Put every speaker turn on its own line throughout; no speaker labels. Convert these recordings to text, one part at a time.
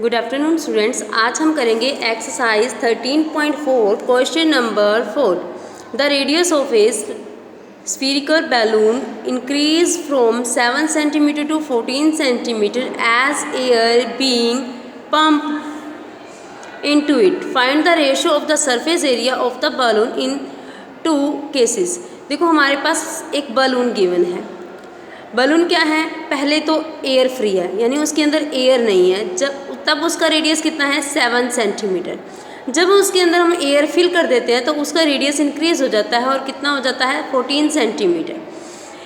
Good afternoon students. आज हम करेंगे exercise 13.4 question number 4। The radius of A spherical balloon increase from 7 cm to 14 cm as air being pumped into it. Find the ratio of the surface area of the balloon in two cases. देखो हमारे पास एक balloon given है। Balloon क्या है, पहले तो air free है यानी उसके अंदर एयर नहीं है, तब उसका रेडियस कितना है 7 सेंटीमीटर। जब उसके अंदर हम एयर फिल कर देते हैं तो उसका रेडियस इंक्रीज हो जाता है और कितना हो जाता है 14 सेंटीमीटर।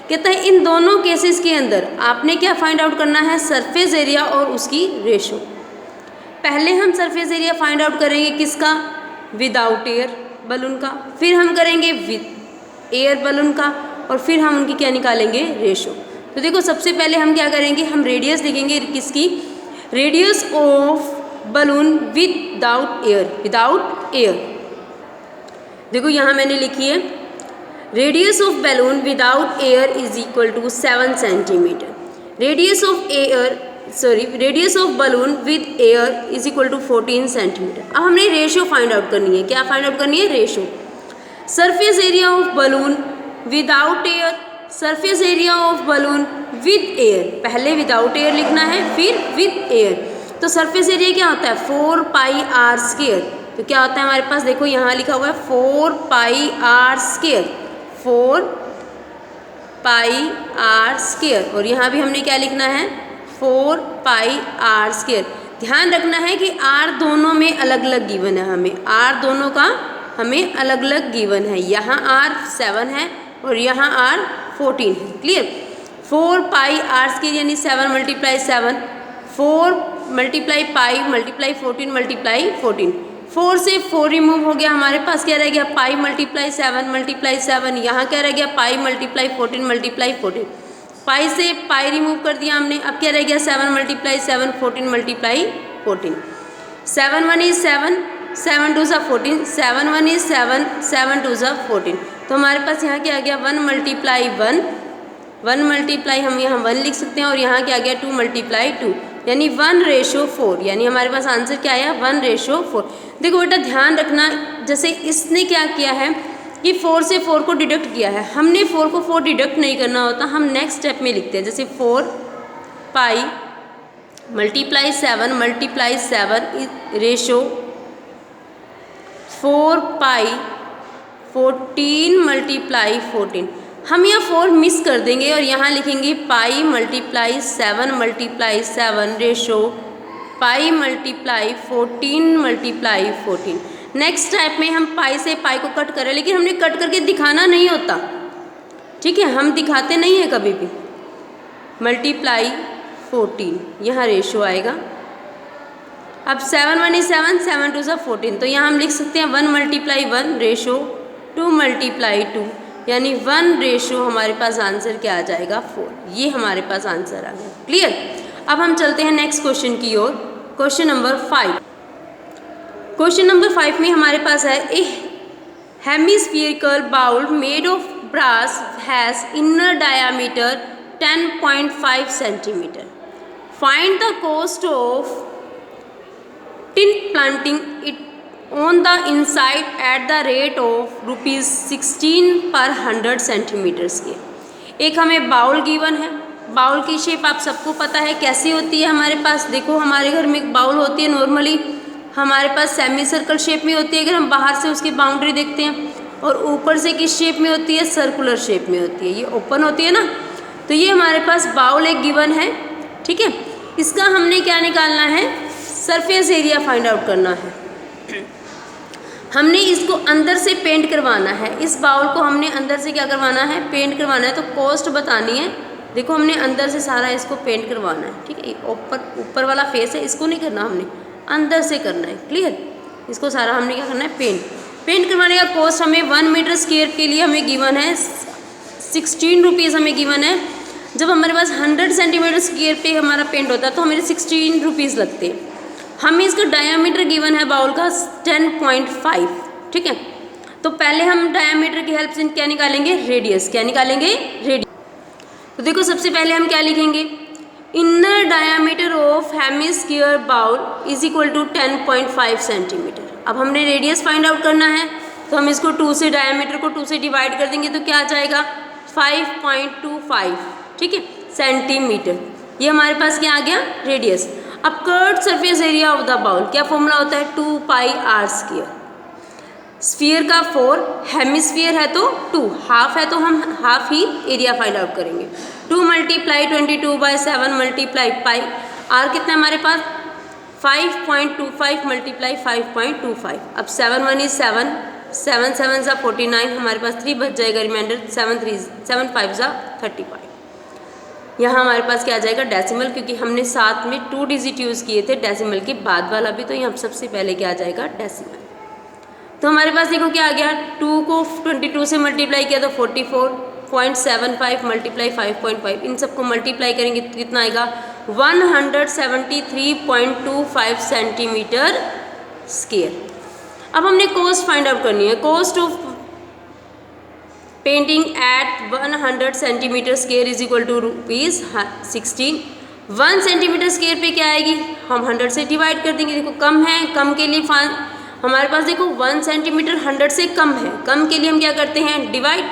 कहता है इन दोनों केसेस के अंदर आपने क्या फाइंड आउट करना है, सरफेस एरिया और उसकी रेशो। पहले हम सरफेस एरिया फाइंड आउट करेंगे किसका, विदाउट एयर बलून का, फिर हम करेंगे विद एयर बलून का, और फिर हम उनकी क्या निकालेंगे, रेशो। तो देखो सबसे पहले हम क्या करेंगे, हम रेडियस लिखेंगे किसकी, radius of balloon without air. Without air देखो यहाँ मैंने लिखी है radius of balloon without air is equal to 7 centimetre. Radius of balloon with air is equal to 14 centimetre. अब हमने रेशो फाइंड आउट करनी है। क्या फाइंड आउट करनी है, ratio. Surface area of balloon without air, surface area of balloon with air. पहले without air लिखना है फिर विद एयर। तो सरफेस एरिया क्या होता है 4 पाई आर स्क्वायर। तो क्या होता है हमारे पास, देखो यहाँ लिखा हुआ है 4 pi r square, 4 pi r square, और यहाँ भी हमने क्या लिखना है 4 पाई आर स्क्वायर। ध्यान रखना है कि आर दोनों में अलग अलग गिवन है, हमें आर दोनों का हमें अलग अलग गिवन है। यहाँ आर 7 है और यहाँ आर 14 है। क्लियर। 4 पाई आर स्क्वायर यानी 7 multiply 7, 4 multiply pi multiply 14 multiply 14। 4 से 4 रिमूव हो गया, हमारे पास क्या रह गया पाई मल्टीप्लाई 7 मल्टीप्लाई 7। यहाँ क्या रह गया पाई मल्टीप्लाई 14 मल्टीप्लाई 14। पाई से पाई रिमूव कर दिया हमने, अब क्या रह गया 7 मल्टीप्लाई 7 14 मल्टीप्लाई 14। 7 1 इज 7, 7 2 ज़ा 14, 7 1 इज 7, 7 2 ज़ा 14। तो हमारे पास यहाँ क्या आ गया 1 मल्टीप्लाई 1, 1 मल्टीप्लाई हम यहाँ 1 लिख सकते हैं, और यहाँ क्या आ गया 2 मल्टीप्लाई 2 यानी 1:4। यानी हमारे पास आंसर क्या आया 1:4। देखो बेटा ध्यान रखना, जैसे इसने क्या किया है कि 4 से 4 को डिडक्ट किया है, हमने 4 को 4 डिडक्ट नहीं करना होता, हम नेक्स्ट स्टेप में लिखते हैं। जैसे 4 पाई मल्टीप्लाई 7 मल्टीप्लाई 7 रेशो 4 पाई 14 मल्टीप्लाई 14। हम यहाँ 4 मिस कर देंगे और यहाँ लिखेंगे पाई मल्टीप्लाई 7 मल्टीप्लाई 7 रेशो पाई मल्टीप्लाई 14 मल्टीप्लाई 14। नेक्स्ट स्टेप में हम पाई से पाई को कट करें, लेकिन हमने कट करके दिखाना नहीं होता, ठीक है, हम दिखाते नहीं हैं कभी भी। मल्टीप्लाई 14 यहाँ रेशो आएगा। अब 7 1 इज 7, 7 2 ज़ा 14। तो यहाँ हम लिख सकते हैं 1 मल्टीप्लाई 1 रेशो 2 मल्टीप्लाई 2 यानी 1:, हमारे पास आंसर क्या आ जाएगा 4। ये हमारे पास आंसर आ गया। क्लियर। अब हम चलते हैं नेक्स्ट क्वेश्चन की ओर। Question number 5। क्वेश्चन नंबर 5 में हमारे पास है a hemispherical bowl made of brass has inner diameter 10.5 centimetre. Find the cost of tin planting it on the inside at the rate of ₹16 per 100 centimetres के। एक हमें bowl given है। Bowl की shape आप सबको पता है कैसी होती है हमारे पास। देखो हमारे घर में एक बाउल होती है, नॉर्मली हमारे पास सेमी सर्कल शेप में होती है अगर हम बाहर से उसकी बाउंड्री देखते हैं, और ऊपर से किस शेप में होती है, सर्कुलर शेप में होती है, ये ओपन होती है ना। तो ये हमारे पास बाउल एक गिवन है, ठीक है। इसका हमने क्या निकालना है, सरफेस एरिया फाइंड आउट करना है। हमने इसको अंदर से पेंट करवाना है, इस बाउल को हमने अंदर से क्या करवाना है, पेंट करवाना है। तो कॉस्ट बतानी है। देखो हमने अंदर से सारा इसको पेंट करवाना है, ठीक है। ऊपर वाला फेस है, इसको नहीं करना, हमने अंदर से करना है। क्लियर। इसको सारा हमने क्या करना है, पेंट करवाने का कॉस्ट हमें 1 मीटर स्क्वायर के लिए हमें गिवन है 16 रुपीज़ हमें गिवन है। जब हमारे पास 100 सेंटीमीटर स्क्वायर पे हमारा पेंट होता है तो हमें 16 रुपीज़ लगते हैं। हमें इसका डायामीटर गिवन है बाउल का 10.5, ठीक है। तो पहले हम डायामीटर की हेल्प से क्या निकालेंगे, रेडियस। क्या निकालेंगे, रेडियस। तो देखो सबसे पहले हम क्या लिखेंगे, inner diameter of hemisphere bowl is equal to 10.5 centimetre. अब हमने रेडियस फाइंड आउट करना है, तो हम इसको 2 से, डायामीटर को 2 से डिवाइड कर देंगे तो क्या आ जाएगा 5.25, ठीक है, सेंटीमीटर। ये हमारे पास क्या आ गया, रेडियस। अब curved surface area of the bowl, क्या फॉर्मूला होता है, 2 पाई आर स्क्वायर। स्फीयर का 4, हेमिस्फीयर है तो 2, हाफ है तो हम हाफ ही एरिया फाइंड आउट करेंगे। 2 मल्टीप्लाई 22/7 मल्टीप्लाई पाई, आर कितना है हमारे पास 5.25 मल्टीप्लाई 5.25। अब 7 1 इज 7, 7 7 सा 49, हमारे पास 3 बच जाएगा, रिमाइंडर 7 5 सा 35। यहाँ हमारे पास क्या आ जाएगा, डेसिमल, क्योंकि हमने साथ में 2 डिजिट यूज़ किए थे डेसिमल के बाद वाला भी, तो यहाँ सबसे पहले क्या आ जाएगा, डेसिमल। तो हमारे पास देखो क्या आ गया, 2 को 22 से मल्टीप्लाई किया तो 44.75 मल्टीप्लाई 5.5, इन सबको मल्टीप्लाई करेंगे तो कितना आएगा 173.25 सेंटीमीटर स्क्वायर। अब हमने कॉस्ट फाइंड आउट करनी है। Cost of painting at 100 centimetre square is equal to ₹16। 1 centimetre square पे क्या आएगी, हम 100 से डिवाइड कर देंगे। देखो कम है, कम के लिए हमारे पास देखो 1 सेंटीमीटर 100 से कम है, कम के लिए हम क्या करते हैं, डिवाइड।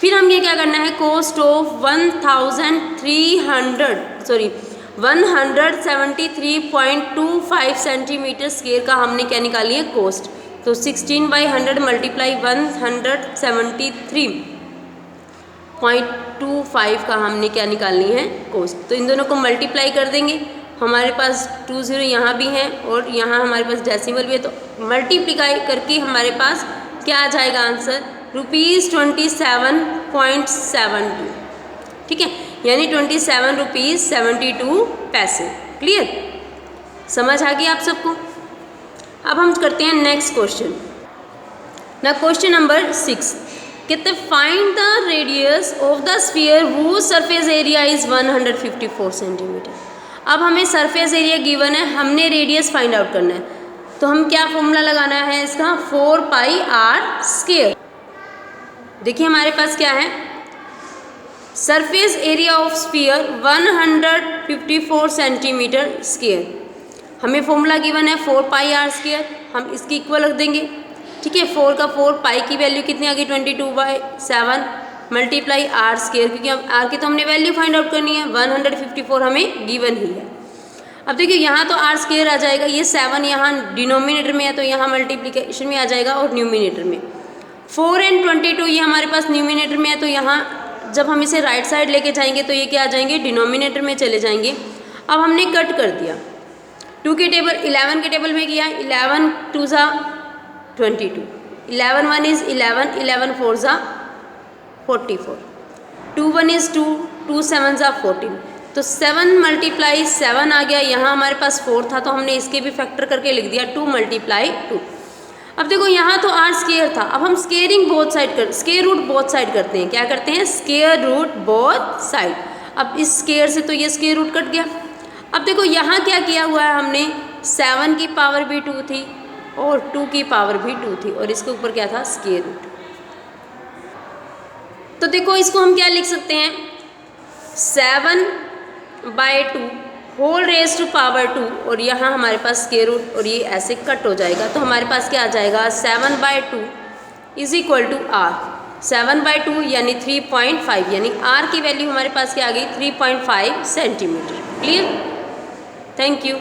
फिर हमें क्या करना है, कॉस्ट ऑफ 173.25 सेंटीमीटर स्क्वायर का हमने क्या निकाली है, कॉस्ट। तो 16/100 मल्टीप्लाई 173.25 का हमने क्या निकालनी है, कॉस्ट। तो इन दोनों को मल्टीप्लाई कर देंगे, हमारे पास 2 0 यहाँ भी हैं और यहाँ हमारे पास डेसिमल भी है, तो मल्टीप्लाई करके हमारे पास क्या आ जाएगा आंसर, ₹27.72, ठीक है, यानी ₹27.72। क्लियर, समझ आ गई आप सबको। अब हम करते हैं नेक्स्ट क्वेश्चन। ना क्वेश्चन नंबर 6 कहते find the radius of the sphere whose surface area is 154 centimetre. अब हमें सरफेस एरिया गिवन है, हमने रेडियस फाइंड आउट करना है, तो हम क्या फॉर्मूला लगाना है इसका, 4 पाई आर स्क्वायर। देखिए हमारे पास क्या है, surface area of sphere 154 centimetre square, हमें फॉर्मूला गिवन है 4 पाई आर स्क्वायर, हम इसकी इक्वल रख देंगे, ठीक है। 4 का 4, पाई की वैल्यू कितनी आ गई 22/7 मल्टीप्लाई आर स्क्वायर, क्योंकि अब आर की तो हमने वैल्यू फाइंड आउट करनी है, 154 हमें गिवन ही है। अब देखिए यहाँ तो आर स्क्वायर आ जाएगा, ये 7 यहाँ डिनोमिनेटर में है तो यहाँ मल्टीप्लिकेशन में आ जाएगा और न्यूमिनेटर में। 4 and 22 ये हमारे पास न्यूमिनेटर में है, तो यहाँ जब हम इसे राइट साइड लेके जाएंगे तो ये क्या आ जाएंगे, डिनोमिनेटर में चले जाएंगे। अब हमने कट कर दिया, 2 के टेबल 11 के टेबल में किया, 11 2 सा 22, 11 1 इज 11, 11 4 सा 44, 2 1 इज 2, 2 7 सा 14, तो 7 मल्टीप्लाई 7 आ गया। यहाँ हमारे पास 4 था तो हमने इसके भी फैक्टर करके लिख दिया 2 मल्टीप्लाई 2। अब देखो यहाँ तो आर स्क्वायर था, अब हम स्क्वेयरिंग बोथ साइड कर, स्क्वायर रूट बोथ साइड करते हैं, क्या करते हैं, स्क्वायर रूट बोथ साइड। अब इस स्क्वायर से तो ये स्क्वायर रूट कट गया। अब देखो यहाँ क्या किया हुआ है हमने, 7 की पावर भी 2 थी और 2 की पावर भी 2 थी और इसके ऊपर क्या था, स्क्वायर रूट। तो देखो इसको हम क्या लिख सकते हैं, 7/2 होल रेज टू पावर 2 और यहाँ हमारे पास स्क्वायर रूट और ये ऐसे कट हो जाएगा, तो हमारे पास क्या आ जाएगा, 7/2 इज इक्वल टू आर। 7/2 यानी 3.5, यानी आर की वैल्यू हमारे पास क्या आ गई, 3.5 सेंटीमीटर। Clear, thank you.